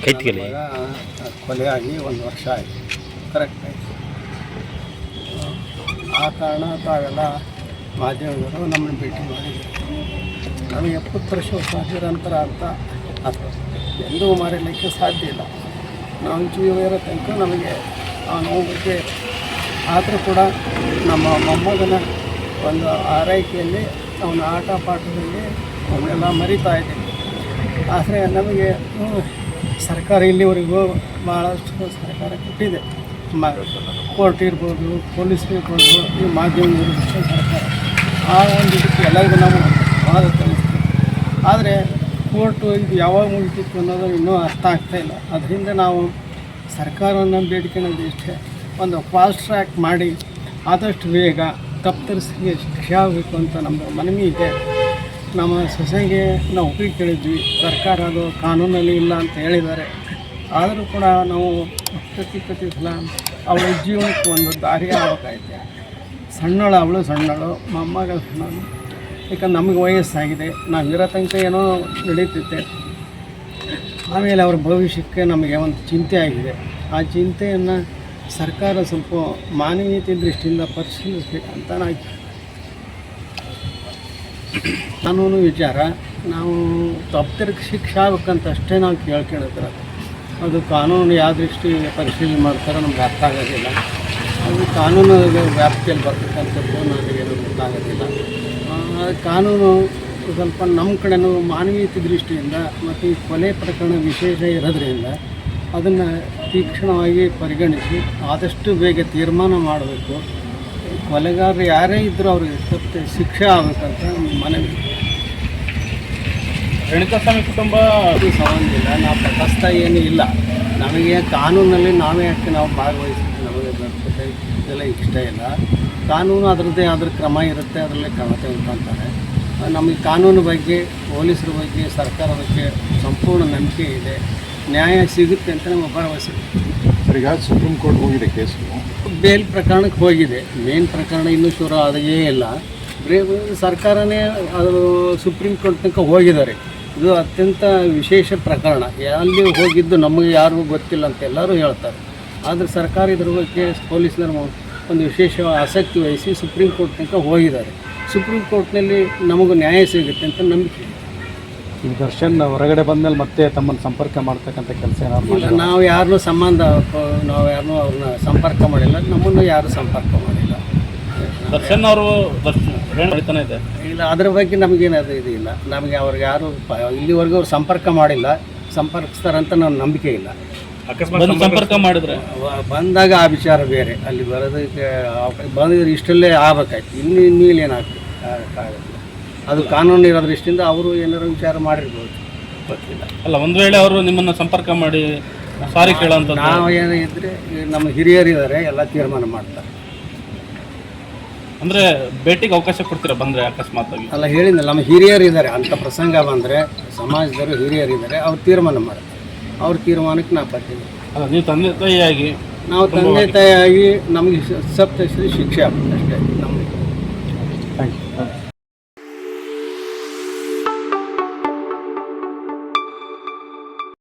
ಮಗ ಕೊಲೆಯಾಗಿ 1 ವರ್ಷ ಆಯಿತು, ಕರೆಕ್ಟ್ ಆಯಿತು. ಆ ಕಾರಣ ತಾವೆಲ್ಲ ಮಾಧ್ಯಮದವರು ನಮ್ಮನ್ನು ಭೇಟಿ ಮಾಡಿದ್ರು. ನಮಗೆ 70 ವರ್ಷ ಸ್ವಾತಂತ್ರ್ಯ ಅಂತ ಅದು ಎಂದೂ ಮರೆಯಲಿಕ್ಕೆ ಸಾಧ್ಯ ಇಲ್ಲ. ನಾವು ಜೀವ ಇರೋ ತನಕ ನಮಗೆ ಆ ನೋವು ಬಗ್ಗೆ. ಆದರೂ ಕೂಡ ನಮ್ಮ ಮೊಮ್ಮಗನ ಒಂದು ಆರೈಕೆಯಲ್ಲಿ ಅವನ ಆಟ ಪಾಠದಲ್ಲಿ ಅವನ್ನೆಲ್ಲ ಮರಿತಾ ಇದ್ದೀವಿ. ಆದರೆ ನಮಗೆ ಸರ್ಕಾರ ಇಲ್ಲಿವರೆಗೂ ಭಾಳಷ್ಟು ಸರ್ಕಾರ ಕೊಟ್ಟಿದೆ. ಕೋರ್ಟ್ ಇರ್ಬೋದು, ಪೊಲೀಸ್ ಇರ್ಬೋದು, ಈ ಮಾಧ್ಯಮದವರು ಸರ್ಕಾರ ಆ ಒಂದು ಇದಕ್ಕೆ ಎಲ್ಲರಿಗೂ ನಾವು ವಾದ ತಿಳಿಸ್ತೀವಿ. ಆದರೆ ಕೋರ್ಟು ಇದು ಯಾವಾಗ ಮುಗಿತಿತ್ತು ಅನ್ನೋದು ಇನ್ನೂ ಅರ್ಥ ಆಗ್ತಾಯಿಲ್ಲ. ಅದರಿಂದ ನಾವು ಸರ್ಕಾರವನ್ನು ಬೇಡಿಕೊಳ್ಳೋದು ಇಷ್ಟೇ, ಒಂದು ಫಾಸ್ಟ್ ಟ್ರ್ಯಾಕ್ ಮಾಡಿ ಆದಷ್ಟು ಬೇಗ ತಪ್ಪಿತಸ್ಥರಿಗೆ ಶಿಕ್ಷೆ ಆಗಬೇಕು ಅಂತ ನಮ್ಮ ಮನವಿ ಇದೆ. ನಮ್ಮ ಸೊಸೆಗೆ ನಾವು ಒಪ್ಪಿಗೆ ಕೇಳಿದ್ವಿ, ಸರ್ಕಾರ ಅದು ಕಾನೂನಲ್ಲಿ ಇಲ್ಲ ಅಂತ ಹೇಳಿದ್ದಾರೆ. ಆದರೂ ಕೂಡ ನಾವು ಪ್ರತಿ ಸಲ ಅವಳ ಜೀವನಕ್ಕೆ ಒಂದು ದಾರಿ ಆಗಬೇಕಾಯ್ತೆ. ಅವಳು ಸಣ್ಣಳು, ಮೊಮ್ಮಗ ಸಣ್ಣಳು. ಯಾಕಂದ್ರೆ ನಮಗೆ ವಯಸ್ಸಾಗಿದೆ, ನಾವು ಇರೋ ತನಕ ಏನೋ ನಡೀತೈತೆ. ಆಮೇಲೆ ಅವರ ಭವಿಷ್ಯಕ್ಕೆ ನಮಗೆ ಒಂದು ಚಿಂತೆ ಆಗಿದೆ. ಆ ಚಿಂತೆಯನ್ನು ಸರ್ಕಾರ ಸ್ವಲ್ಪ ಮಾನವೀಯತೆ ದೃಷ್ಟಿಯಿಂದ ಪರಿಶೀಲಿಸಬೇಕಂತ ಕಾನೂನು ವಿಚಾರ. ನಾವು ತಪ್ಪಿತರಿಗೆ ಶಿಕ್ಷೆ ಆಗಬೇಕಂತ ಅಷ್ಟೇ ನಾವು ಕೇಳ್ಕೊಂಡಿದ್ರೆ ಅದು ಕಾನೂನು ಯಾವ ದೃಷ್ಟಿ ಪರಿಶೀಲನೆ ಮಾಡ್ತಾರೋ ನಮ್ಗೆ ಅರ್ಥ ಆಗೋದಿಲ್ಲ. ಅದು ಕಾನೂನು ವ್ಯಾಪ್ತಿಯಲ್ಲಿ ಬರ್ತಕ್ಕಂಥದ್ದು ನನಗೇನು ಗೊತ್ತಾಗೋದಿಲ್ಲ. ಕಾನೂನು ಸ್ವಲ್ಪ ನಮ್ಮ ಕಡೆನೂ ಮಾನವೀಯತೆ ದೃಷ್ಟಿಯಿಂದ ಮತ್ತು ಈ ಕೊಲೆ ಪ್ರಕರಣ ವಿಶೇಷ ಇರೋದ್ರಿಂದ ಅದನ್ನು ತೀಕ್ಷ್ಣವಾಗಿ ಪರಿಗಣಿಸಿ ಆದಷ್ಟು ಬೇಗ ತೀರ್ಮಾನ ಮಾಡಬೇಕು. ಕೊಲೆಗಾರರು ಯಾರೇ ಇದ್ದರೂ ಅವ್ರಿಗೆ ತಪ್ಪು ಶಿಕ್ಷೆ ಆಗಬೇಕಂತ ಮನವಿ. ರೇಣುಕಾಸ್ವಾಮಿ ಕುಟುಂಬ ಅದು ಸಂಬಂಧಿಲ್ಲ, ನಾವು ತಟಸ್ಥ ಏನೂ ಇಲ್ಲ. ನಮಗೆ ಕಾನೂನಲ್ಲಿ ನಾವೇ ಯಾಕೆ ನಾವು ಭಾಗವಹಿಸಿದ್ದು ನಮಗೆ ಇದೆಲ್ಲ ಇಷ್ಟ ಇಲ್ಲ. ಕಾನೂನು ಅದರದ್ದೇ ಆದ್ರ ಕ್ರಮ ಇರುತ್ತೆ, ಅದರಲ್ಲೇ ಕ್ರಮ ತೆಗೆದುಕೊಂತಾರೆ. ನಮಗೆ ಕಾನೂನು ಬಗ್ಗೆ, ಪೊಲೀಸರ ಬಗ್ಗೆ, ಸರ್ಕಾರ ಬಗ್ಗೆ ಸಂಪೂರ್ಣ ನಂಬಿಕೆ ಇದೆ. ನ್ಯಾಯ ಸಿಗುತ್ತೆ ಅಂತ ನಮಗೆ ಭರವಸೆ. ಈಗ ಸುಪ್ರೀಂ ಕೋರ್ಟ್ ಹೋಗಿದೆ ಕೇಸು, ಬೇಲ್ ಪ್ರಕರಣಕ್ಕೆ ಹೋಗಿದೆ. ಮೇನ್ ಪ್ರಕರಣ ಇನ್ನೂ ಶುರು ಆದಾಗೇ ಇಲ್ಲ. ಸರ್ಕಾರನೇ ಅದು ಸುಪ್ರೀಂ ಕೋರ್ಟ್ ತನಕ ಹೋಗಿದ್ದಾರೆ. ಇದು ಅತ್ಯಂತ ವಿಶೇಷ ಪ್ರಕರಣ. ಅಲ್ಲಿ ಹೋಗಿದ್ದು ನಮಗೆ ಯಾರಿಗೂ ಗೊತ್ತಿಲ್ಲ ಅಂತ ಎಲ್ಲರೂ ಹೇಳ್ತಾರೆ. ಆದರೆ ಸರ್ಕಾರ ಇದ್ರ ಬಗ್ಗೆ ಪೊಲೀಸ್ನವರು ಒಂದು ವಿಶೇಷ ಆಸಕ್ತಿ ವಹಿಸಿ ಸುಪ್ರೀಂ ಕೋರ್ಟ್ ತನಕ ಹೋಗಿದ್ದಾರೆ. ಸುಪ್ರೀಂ ಕೋರ್ಟ್ನಲ್ಲಿ ನಮಗೂ ನ್ಯಾಯ ಸಿಗುತ್ತೆ ಅಂತ ನಂಬಿಕೆ. ಈ ದರ್ಶನ್ ಹೊರಗಡೆ ಬಂದಮೇಲೆ ಮತ್ತೆ ತಮ್ಮನ್ನು ಸಂಪರ್ಕ ಮಾಡ್ತಕ್ಕಂಥ ಕೆಲಸ ಏನಾದ್ರು ಇಲ್ಲ. ನಾವು ಯಾರನ್ನೂ ಯಾರನ್ನೂ ಅವ್ರನ್ನ ಸಂಪರ್ಕ ಮಾಡಿಲ್ಲ, ನಮ್ಮನ್ನು ಯಾರೂ ಸಂಪರ್ಕ ಮಾಡಿಲ್ಲ. ದರ್ಶನ್ ಅವರು ಹೇಳ್ತಾನೆ ಇದೆ ಇಲ್ಲ, ಅದ್ರ ಬಗ್ಗೆ ನಮಗೇನದು ಇದು ಇಲ್ಲ. ನಮಗೆ ಅವ್ರಿಗೆ ಯಾರು ಇಲ್ಲಿವರೆಗೂ ಅವ್ರು ಸಂಪರ್ಕ ಮಾಡಿಲ್ಲ, ಸಂಪರ್ಕಿಸ್ತಾರಂತ ನನ್ನ ನಂಬಿಕೆ ಇಲ್ಲ. ಅಕಸ್ಮಾತ್ ಸಂಪರ್ಕ ಮಾಡಿದ್ರೆ ಬಂದಾಗ ಆ ವಿಚಾರ ಬೇರೆ. ಅಲ್ಲಿ ಬರೋದಕ್ಕೆ ಬಂದಿದ್ರೆ ಇಷ್ಟಲ್ಲೇ ಆಗ್ಬೇಕಾಯ್ತು. ಇನ್ನೂ ಏನಾಗ್ತದೆ ಆಗಲ್ಲ. ಅದು ಕಾನೂನು ಇರೋ ದೃಷ್ಟಿಯಿಂದ ಅವರು ಏನಾರು ವಿಚಾರ ಮಾಡಿರ್ಬೋದು, ಗೊತ್ತಿಲ್ಲ. ಅಲ್ಲ, ಒಂದು ವೇಳೆ ಅವರು ನಿಮ್ಮನ್ನು ಸಂಪರ್ಕ ಮಾಡಿ ಸಾರಿ ಕೇಳೋಂಥ ನಾವು ಏನೋ ಇದ್ದರೆ ನಮ್ಮ ಹಿರಿಯರಿದ್ದಾರೆ, ಎಲ್ಲ ತೀರ್ಮಾನ ಮಾಡ್ತಾರೆ. ಅಂದರೆ ಭೇಟಿಗೆ ಅವಕಾಶ ಕೊಡ್ತೀರಾ ಬಂದರೆ ಅಕಸ್ಮಾತಾಗಿ? ಅಲ್ಲ, ಹೇಳಿದ್ನಲ್ಲ, ನಮ್ಮ ಹಿರಿಯರಿದ್ದಾರೆ. ಅಂಥ ಪ್ರಸಂಗ ಬಂದರೆ ಸಮಾಜದವರು ಹಿರಿಯರಿದ್ದಾರೆ, ಅವ್ರು ತೀರ್ಮಾನ ಮಾಡ್ತಾರೆ. ಅವ್ರ ತೀರ್ಮಾನಕ್ಕೆ ನಾವು ಬರ್ತೀವಿ. ಅಲ್ಲ, ನೀವು ತಂದೆ ತಾಯಿಯಾಗಿ ನಾವು ತಂದೆ ತಾಯಿಯಾಗಿ ನಮಗೆ ಸಪ್ತಶ್ರೀ ಶಿಕ್ಷೆ ಆಗ್ತದೆ ಅಷ್ಟೇ ನಮಗೆ. Thank you.